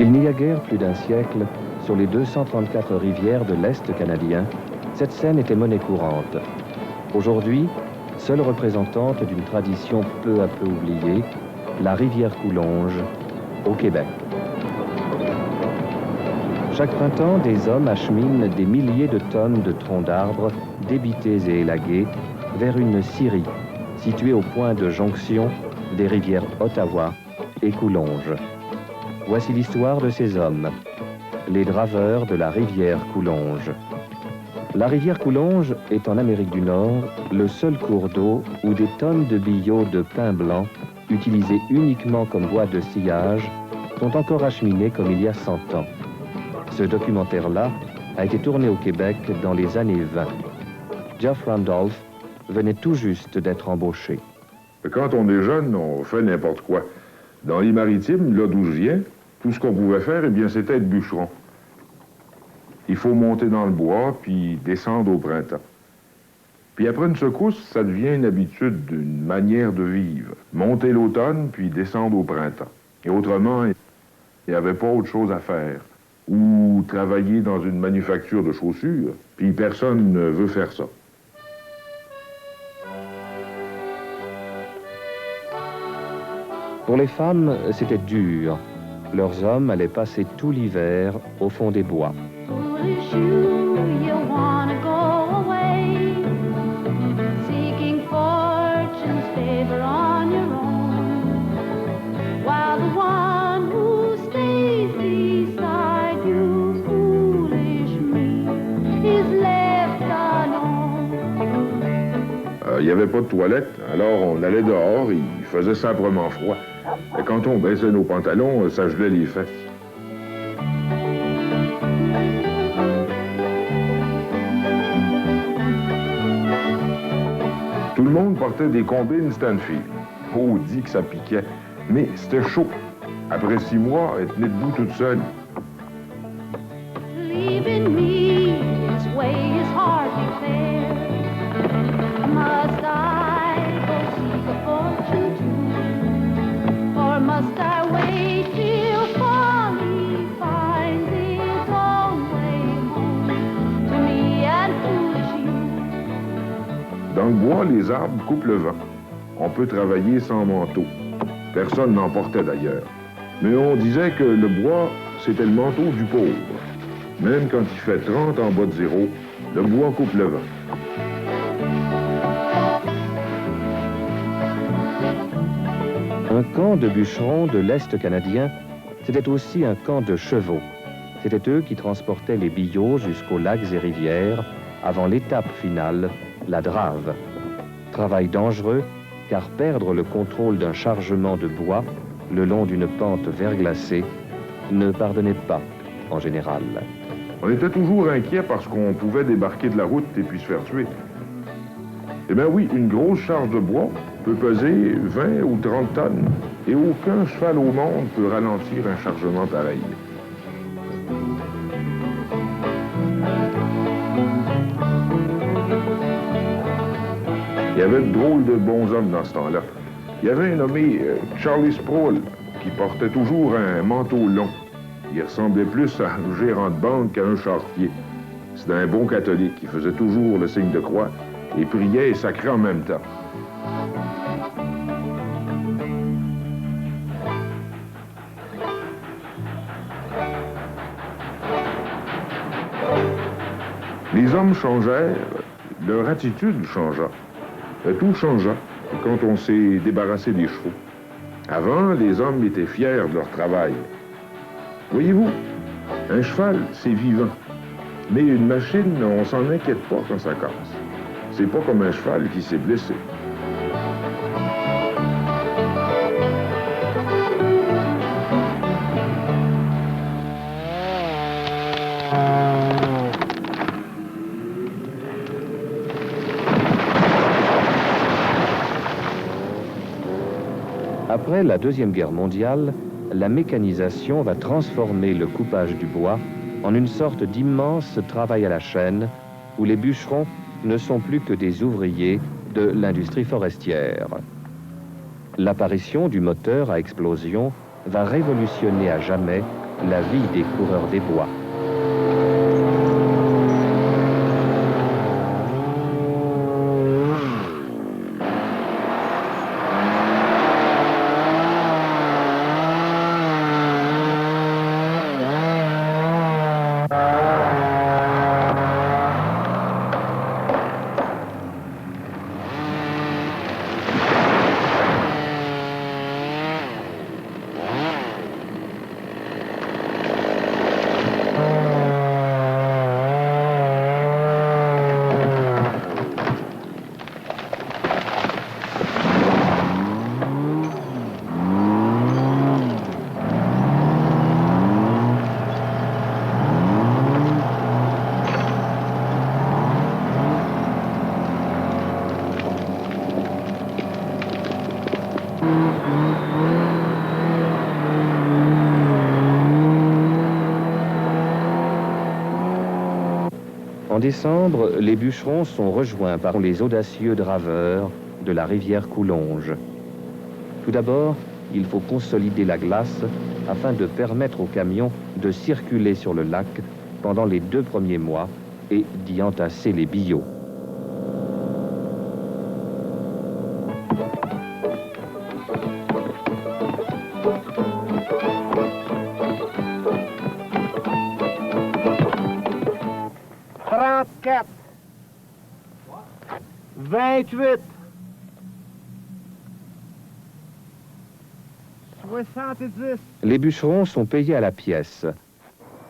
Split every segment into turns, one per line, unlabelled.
Il n'y a guère plus d'un siècle, sur les 234 rivières de l'Est canadien, cette scène était monnaie courante. Aujourd'hui, seule représentante d'une tradition peu à peu oubliée, la rivière Coulonge, au Québec. Chaque printemps, des hommes acheminent des milliers de tonnes de troncs d'arbres, débités et élagués, vers une scierie, située au point de jonction des rivières Ottawa et Coulonge. Voici l'histoire de ces hommes, les draveurs de la rivière Coulonge. La rivière Coulonge est en Amérique du Nord le seul cours d'eau où des tonnes de billots de pin blanc, utilisés uniquement comme bois de sciage, sont encore acheminés comme il y a 100 ans. Ce documentaire-là a été tourné au Québec dans les années 20. Jeff Randolph venait tout juste d'être embauché.
Quand on est jeune, on fait n'importe quoi. Dans les maritimes, là d'où je viens, tout ce qu'on pouvait faire, eh bien, c'était être bûcheron. Il faut monter dans le bois, puis descendre au printemps. Puis après une secousse, ça devient une habitude, une manière de vivre. Monter l'automne, puis descendre au printemps. Et autrement, il n'y avait pas autre chose à faire. Ou travailler dans une manufacture de chaussures, puis personne ne veut faire ça.
Pour les femmes, c'était dur. Leurs hommes allaient passer tout l'hiver au fond des bois.
Il n'y avait pas de toilette, alors on allait dehors, il faisait simplement froid. Et quand on baissait nos pantalons, ça gelait les fesses. Tout le monde portait des combines Stanfield. Oh, dit que ça piquait. Mais c'était chaud. Après 6 mois, elle tenait debout toute seule. Dans le bois, les arbres coupent le vent. On peut travailler sans manteau. Personne n'en portait d'ailleurs. Mais on disait que le bois, c'était le manteau du pauvre. Même quand il fait 30 en bas de zéro, le bois coupe le vent.
Un camp de bûcherons de l'Est canadien, c'était aussi un camp de chevaux. C'était eux qui transportaient les billots jusqu'aux lacs et rivières avant l'étape finale, la drave. Travail dangereux, car perdre le contrôle d'un chargement de bois le long d'une pente verglacée ne pardonnait pas en général.
On était toujours inquiet parce qu'on pouvait débarquer de la route et puis se faire tuer. Eh bien oui, une grosse charge de bois peut peser 20 ou 30 tonnes et aucun cheval au monde peut ralentir un chargement pareil. Il y avait de drôles de bons hommes dans ce temps-là. Il y avait un nommé Charlie Sproul qui portait toujours un manteau long. Il ressemblait plus à un gérant de banque qu'à un charretier. C'était un bon catholique qui faisait toujours le signe de croix et priait et sacrait en même temps. Les hommes changèrent, leur attitude changea. Tout changea quand on s'est débarrassé des chevaux. Avant, les hommes étaient fiers de leur travail. Voyez-vous, un cheval, c'est vivant. Mais une machine, on s'en inquiète pas quand ça casse. C'est pas comme un cheval qui s'est blessé.
Après la Deuxième Guerre mondiale, la mécanisation va transformer le coupage du bois en une sorte d'immense travail à la chaîne où les bûcherons ne sont plus que des ouvriers de l'industrie forestière. L'apparition du moteur à explosion va révolutionner à jamais la vie des coureurs des bois. En décembre, les bûcherons sont rejoints par les audacieux draveurs de la rivière Coulonges. Tout d'abord, il faut consolider la glace afin de permettre aux camions de circuler sur le lac pendant les 2 premiers mois et d'y entasser les billots. Les bûcherons sont payés à la pièce.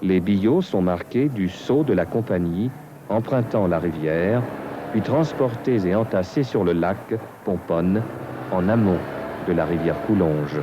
Les billots sont marqués du sceau de la compagnie, empruntant la rivière, puis transportés et entassés sur le lac Pomponne, en amont de la rivière Coulonges.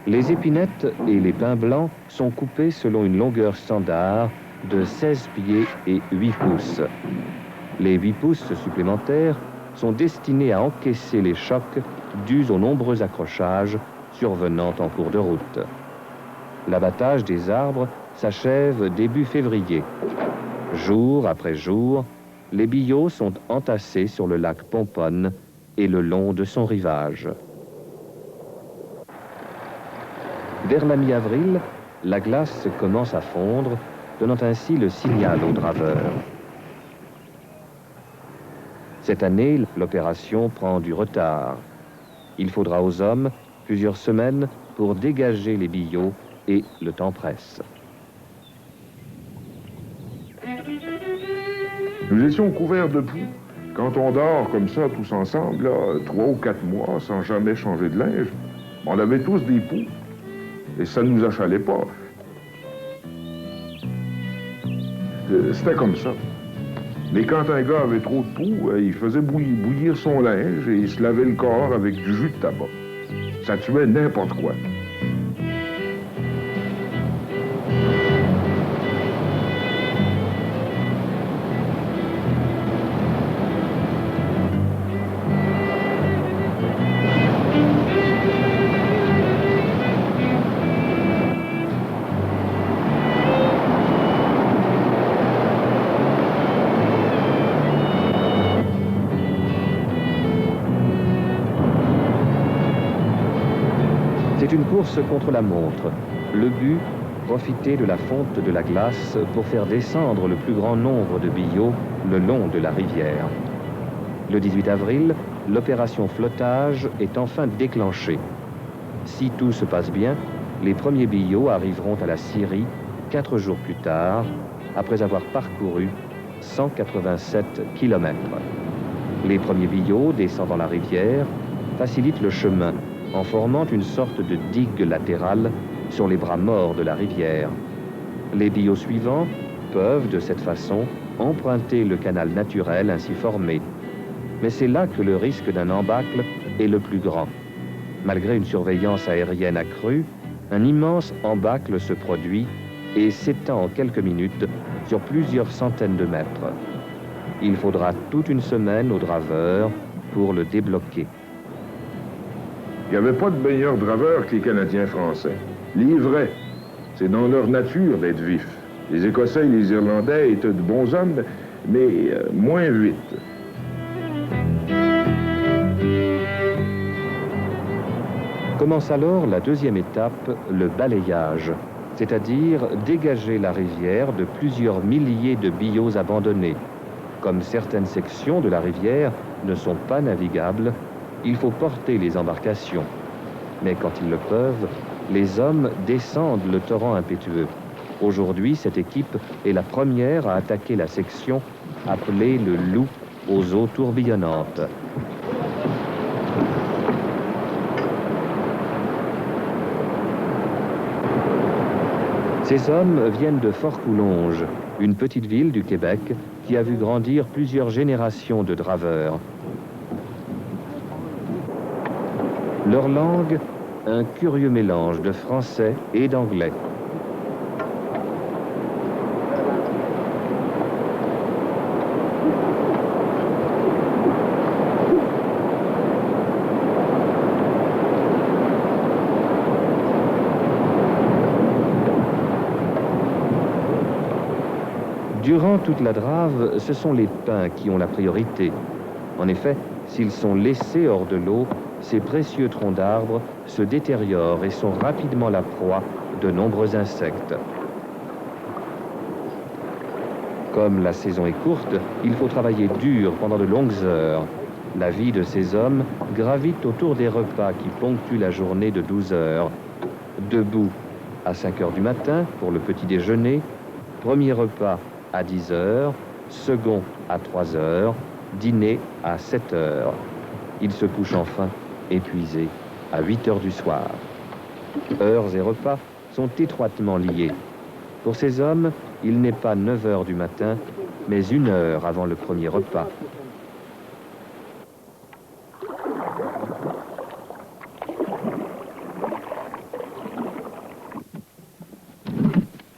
Les épinettes et les pins blancs sont coupés selon une longueur standard de 16 pieds et 8 pouces. Les 8 pouces supplémentaires sont destinés à encaisser les chocs dus aux nombreux accrochages survenant en cours de route. L'abattage des arbres s'achève début février. Jour après jour, les billots sont entassés sur le lac Pomponne et le long de son rivage. Vers la mi-avril, la glace commence à fondre, donnant ainsi le signal aux draveurs. Cette année, l'opération prend du retard. Il faudra aux hommes plusieurs semaines pour dégager les billots et le temps presse.
Nous étions couverts de boue. Quand on dort comme ça, tous ensemble, là, 3 ou 4 mois, sans jamais changer de linge, on avait tous des poux. Et ça ne nous achalait pas. C'était comme ça. Mais quand un gars avait trop de poux, il faisait bouillir son linge et il se lavait le corps avec du jus de tabac. Ça tuait n'importe quoi.
C'est une course contre la montre. Le but, profiter de la fonte de la glace pour faire descendre le plus grand nombre de billots le long de la rivière. Le 18 avril, l'opération flottage est enfin déclenchée. Si tout se passe bien, les premiers billots arriveront à la Syrie 4 jours plus tard, après avoir parcouru 187 kilomètres. Les premiers billots descendant la rivière facilitent le chemin en formant une sorte de digue latérale sur les bras morts de la rivière. Les billots suivants peuvent, de cette façon, emprunter le canal naturel ainsi formé. Mais c'est là que le risque d'un embâcle est le plus grand. Malgré une surveillance aérienne accrue, un immense embâcle se produit et s'étend en quelques minutes sur plusieurs centaines de mètres. Il faudra toute une semaine aux draveurs pour le débloquer.
Il n'y avait pas de meilleurs draveurs que les Canadiens français. Livrés. C'est dans leur nature d'être vifs. Les Écossais et les Irlandais étaient de bons hommes, mais moins vite.
Commence alors la deuxième étape, le balayage, c'est-à-dire dégager la rivière de plusieurs milliers de billots abandonnés. Comme certaines sections de la rivière ne sont pas navigables, il faut porter les embarcations. Mais quand ils le peuvent, les hommes descendent le torrent impétueux. Aujourd'hui, cette équipe est la première à attaquer la section appelée le Loup aux eaux tourbillonnantes. Ces hommes viennent de Fort-Coulonge, une petite ville du Québec qui a vu grandir plusieurs générations de draveurs. Leur langue, un curieux mélange de français et d'anglais. Durant toute la drave, ce sont les pins qui ont la priorité. En effet, s'ils sont laissés hors de l'eau, ces précieux troncs d'arbres se détériorent et sont rapidement la proie de nombreux insectes. Comme la saison est courte, il faut travailler dur pendant de longues heures. La vie de ces hommes gravite autour des repas qui ponctuent la journée de 12 heures. Debout à 5 heures du matin pour le petit déjeuner, premier repas à 10 heures, second à 3 heures, dîner à 7 heures. Ils se couchent enfin, épuisés, à 8 heures du soir. Heures et repas sont étroitement liés. Pour ces hommes, il n'est pas 9 heures du matin, mais 1 heure avant le premier repas.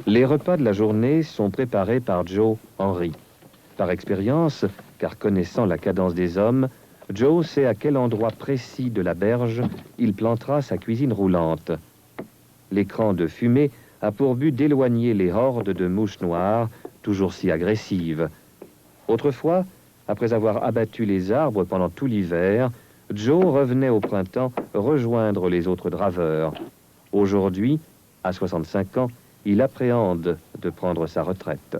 Les repas de la journée sont préparés par Joe Henry. Par expérience, car connaissant la cadence des hommes, Joe sait à quel endroit précis de la berge il plantera sa cuisine roulante. L'écran de fumée a pour but d'éloigner les hordes de mouches noires, toujours si agressives. Autrefois, après avoir abattu les arbres pendant tout l'hiver, Joe revenait au printemps rejoindre les autres draveurs. Aujourd'hui, à 65 ans, il appréhende de prendre sa retraite.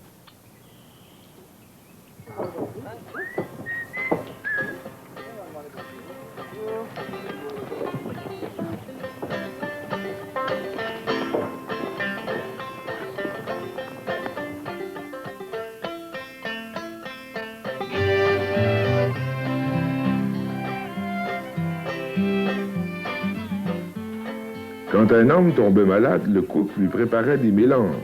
Quand un homme tombait malade, le cook lui préparait des mélanges.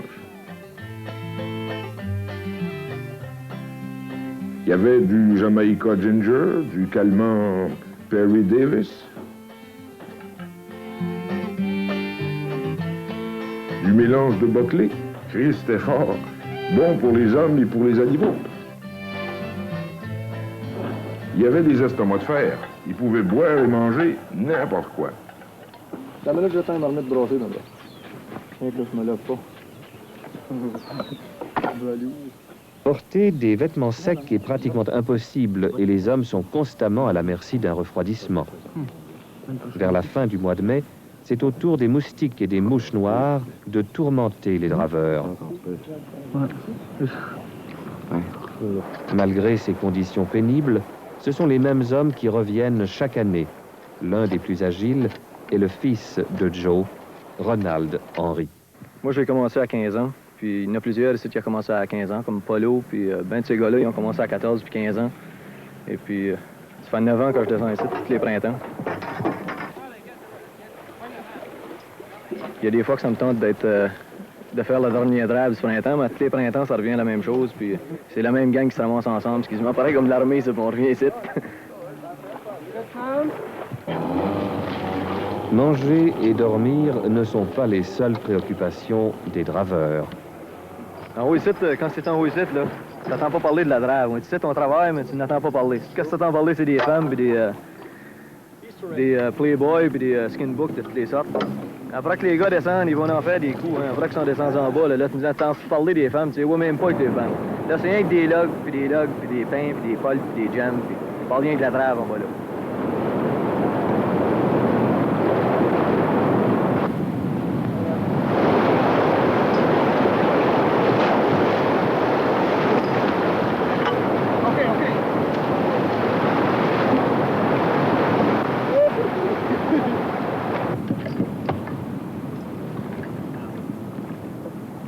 Il y avait du Jamaica Ginger, du calmant Perry Davis, du mélange de Buckley. Christ est fort, bon pour les hommes et pour les animaux. Il y avait des estomacs de fer. Ils pouvaient boire et manger n'importe quoi.
La minute je t'aime dans le mettre brassé là-bas. Donc là, je me lève pas.
Porter des vêtements secs est pratiquement impossible et les hommes sont constamment à la merci d'un refroidissement. Vers la fin du mois de mai, c'est au tour des moustiques et des mouches noires de tourmenter les draveurs. Malgré ces conditions pénibles, ce sont les mêmes hommes qui reviennent chaque année. L'un des plus agiles est le fils de Joe, Ronald Henry.
Moi, j'ai commencé à 15 ans, puis il y en a plusieurs ici qui ont commencé à 15 ans, comme Polo, puis ben de ces gars-là, ils ont commencé à 14 puis 15 ans. Et puis, ça fait 9 ans que je descends ici, tous les printemps. Il y a des fois que ça me tente de faire le dernier drive du printemps, mais tous les printemps, ça revient à la même chose. Puis c'est la même gang qui se ramasse ensemble. C'est quasiment pareil comme de l'armée, c'est on revient ici.
Manger et dormir ne sont pas les seules préoccupations des draveurs.
En haut ici, quand c'est en haut ici, là, tu n'entends pas parler de la drave. Tu sais ton travail, mais tu n'entends pas parler. Qu'est-ce que tu entends parler, c'est des femmes, puis des playboys, puis des skinbooks de toutes les sortes. Après que les gars descendent, ils vont en faire des coups. Hein. Après qu'ils sont descendus en bas, là tu nous entends parler des femmes, tu sais, ouais, même pas avec des femmes. Là, c'est rien que des logs, puis des pains, puis des poils, puis des jams, puis on parle rien que de la drave en bas là.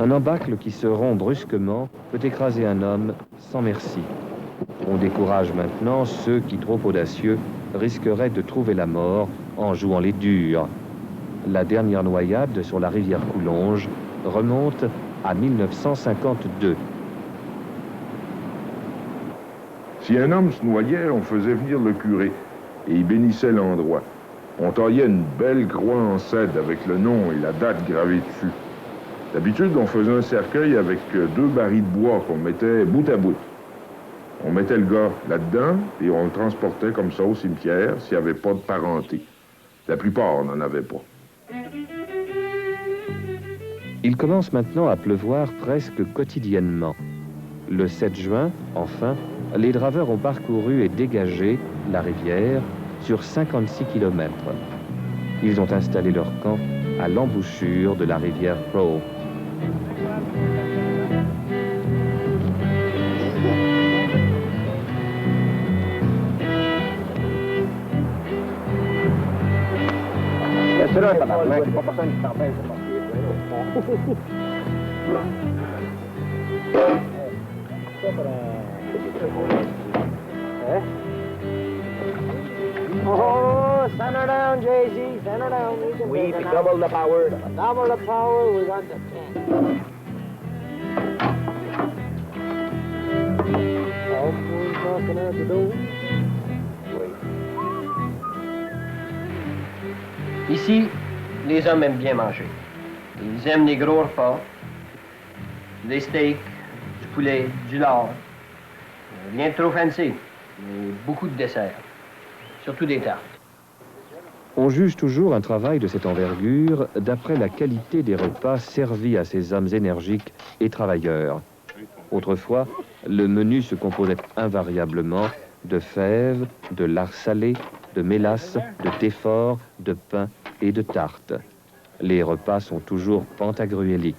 Un embâcle qui se rompt brusquement peut écraser un homme sans merci. On décourage maintenant ceux qui, trop audacieux, risqueraient de trouver la mort en jouant les durs. La dernière noyade sur la rivière Coulonge remonte à 1952.
Si un homme se noyait, on faisait venir le curé et il bénissait l'endroit. On taillait une belle croix en cèdre avec le nom et la date gravée dessus. D'habitude, on faisait un cercueil avec 2 barils de bois qu'on mettait bout à bout. On mettait le gars là-dedans et on le transportait comme ça au cimetière s'il n'y avait pas de parenté. La plupart n'en avaient pas.
Il commence maintenant à pleuvoir presque quotidiennement. Le 7 juin, enfin, les draveurs ont parcouru et dégagé la rivière sur 56 km. Ils ont installé leur camp à l'embouchure de la rivière Crow.
Oh, send her down, Jay-Z. Send her down. We can double the power. Double the power. We got the 10. All four knocking out the door.
Ici, les hommes aiment bien manger. Ils aiment les gros repas, des steaks, du poulet, du lard. Rien de trop fancy, mais beaucoup de desserts, surtout des tartes.
On juge toujours un travail de cette envergure d'après la qualité des repas servis à ces hommes énergiques et travailleurs. Autrefois, le menu se composait invariablement de fèves, de lard salé, de mélasse, de thé fort, de pain et de tartes. Les repas sont toujours pantagruéliques.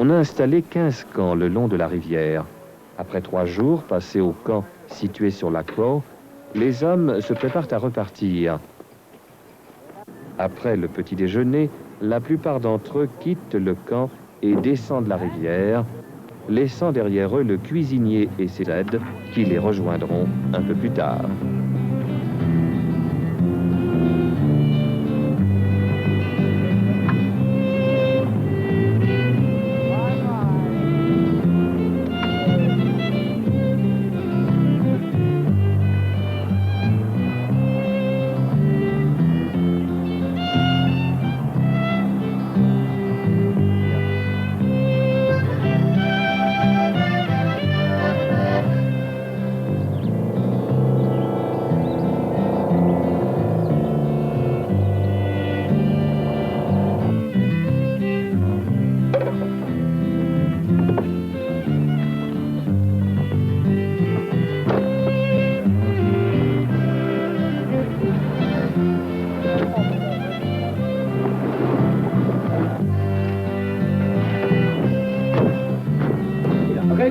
On a installé 15 camps le long de la rivière. Après 3 jours passés au camp situé sur la Crow, les hommes se préparent à repartir. Après le petit déjeuner, la plupart d'entre eux quittent le camp et descendent la rivière, laissant derrière eux le cuisinier et ses aides qui les rejoindront un peu plus tard.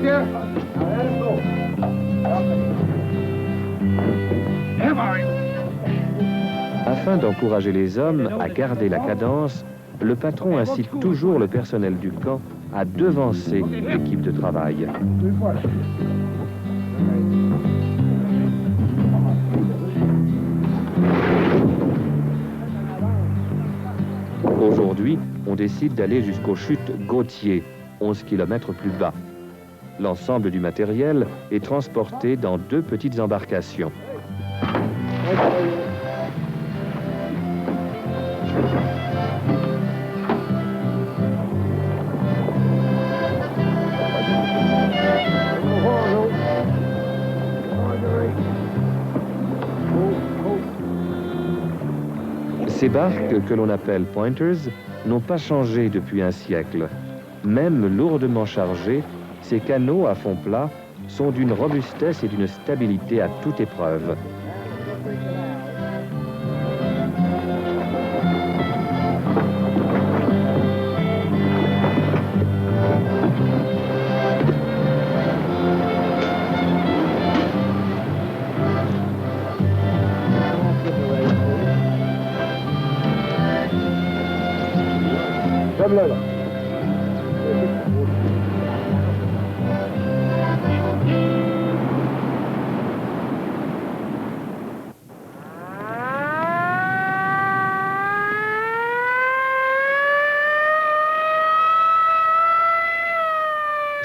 Major. Now let him go.
Afin d'encourager les hommes à garder la cadence, le patron incite toujours le personnel du camp à devancer l'équipe de travail. Aujourd'hui, on décide d'aller jusqu'aux chutes Gautier, 11 km plus bas. L'ensemble du matériel est transporté dans 2 petites embarcations. Ces barques, que l'on appelle pointers, n'ont pas changé depuis un siècle. Même lourdement chargés, ces canots à fond plat sont d'une robustesse et d'une stabilité à toute épreuve.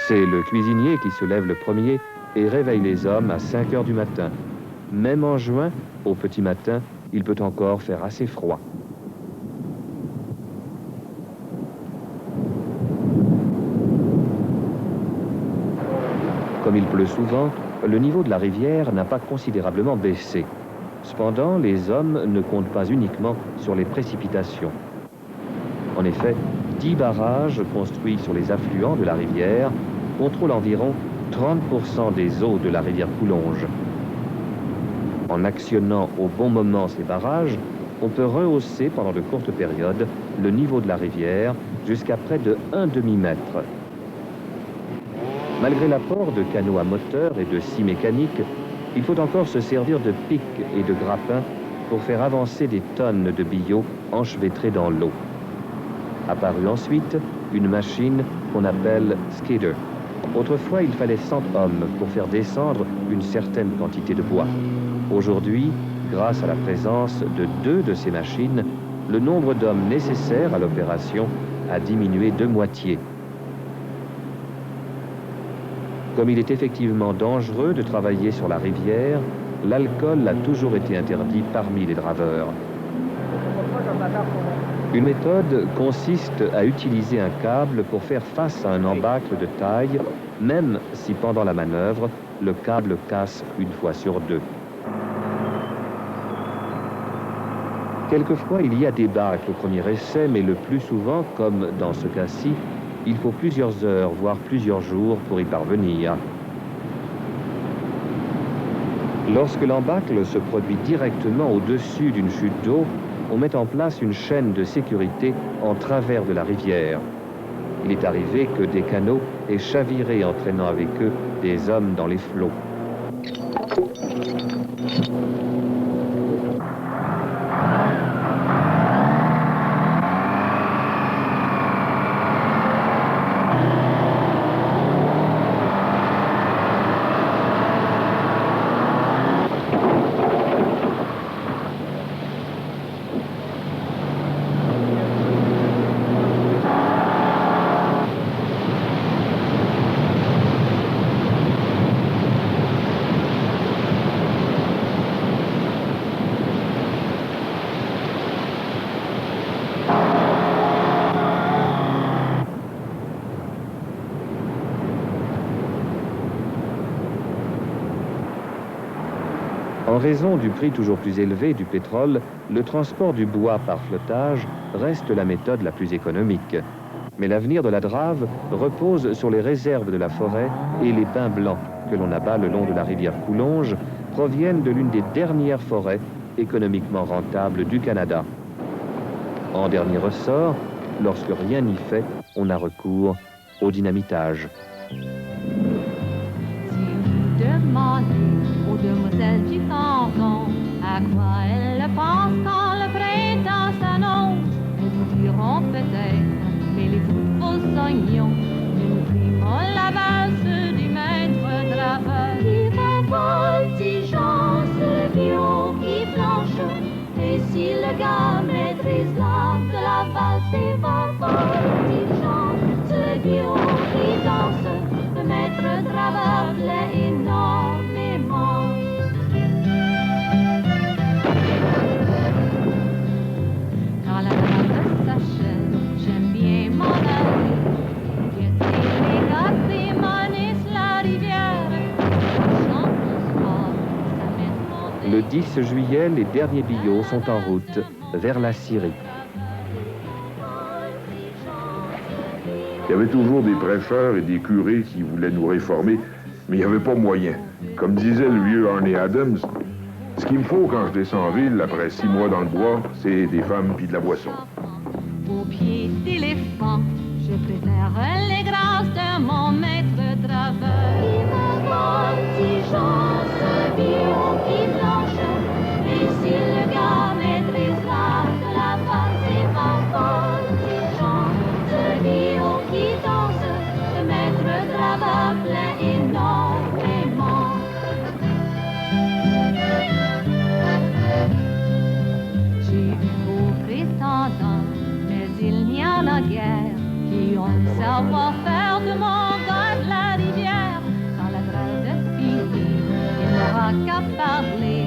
C'est le cuisinier qui se lève le premier et réveille les hommes à 5 heures du matin. Même en juin, au petit matin, il peut encore faire assez froid. Comme il pleut souvent, le niveau de la rivière n'a pas considérablement baissé. Cependant, les hommes ne comptent pas uniquement sur les précipitations. En effet, 10 barrages construits sur les affluents de la rivière contrôlent environ 30% des eaux de la rivière Coulonge. En actionnant au bon moment ces barrages, on peut rehausser pendant de courtes périodes le niveau de la rivière jusqu'à près de 1 demi-mètre. Malgré l'apport de canots à moteur et de scies mécaniques, il faut encore se servir de pics et de grappins pour faire avancer des tonnes de billots enchevêtrés dans l'eau. Apparut ensuite une machine qu'on appelle skidder. Autrefois, il fallait 100 hommes pour faire descendre une certaine quantité de bois. Aujourd'hui, grâce à la présence de 2 de ces machines, le nombre d'hommes nécessaires à l'opération a diminué de moitié. Comme il est effectivement dangereux de travailler sur la rivière, l'alcool a toujours été interdit parmi les draveurs. Une méthode consiste à utiliser un câble pour faire face à un embâcle de taille, même si pendant la manœuvre, le câble casse une fois sur 2. Quelquefois, il y a des bâcles au premier essai, mais le plus souvent, comme dans ce cas-ci, il faut plusieurs heures, voire plusieurs jours pour y parvenir. Lorsque l'embâcle se produit directement au-dessus d'une chute d'eau, on met en place une chaîne de sécurité en travers de la rivière. Il est arrivé que des canots aient chaviré entraînant avec eux des hommes dans les flots. En raison du prix toujours plus élevé du pétrole, le transport du bois par flottage reste la méthode la plus économique. Mais l'avenir de la drave repose sur les réserves de la forêt et les pins blancs que l'on abat le long de la rivière Coulonge proviennent de l'une des dernières forêts économiquement rentables du Canada. En dernier ressort, lorsque rien n'y fait, on a recours au dynamitage.
demandé aux demoiselles du canton à quoi elles pensent quand le printemps s'annonce. Elles vous diront peut-être, mêlez-vous de vos oignons, nous primons la valse du maître draveur. Qui va voltigeant sur le viol qui flanche, et si le gars maîtrise l'art de la valse, et va voltigeant sur le viol qui danse, le maître draveur plaît énormément. Quand la valse s'achève, j'aime bien m'en aller, guetter les gars qui manissent la rivière. Chante le soir, ça met mon
Le 10 juillet, les derniers billots sont en route vers la Syrie.
Il y avait toujours des prêcheurs et des curés qui voulaient nous réformer, mais il n'y avait pas moyen. Comme disait le vieux Arnie Adams, ce qu'il me faut quand je descends en ville, après 6 mois dans le bois, c'est des femmes puis de la boisson.
Au pied d'éléphant, je préfère les grâces de mon maître draveur. Il va voltigeant ce viol qui flanche, et si le gars maîtrise l'art de la valse, il va voltigeant ce viol qui danse, le maître draveur plaît énormément. J'ai eu beau prétendant, mais il n'y en a guère qui ont le savoir-faire de mon gars de la rivière. Quand la grève est finie, il n'aura qu'à parler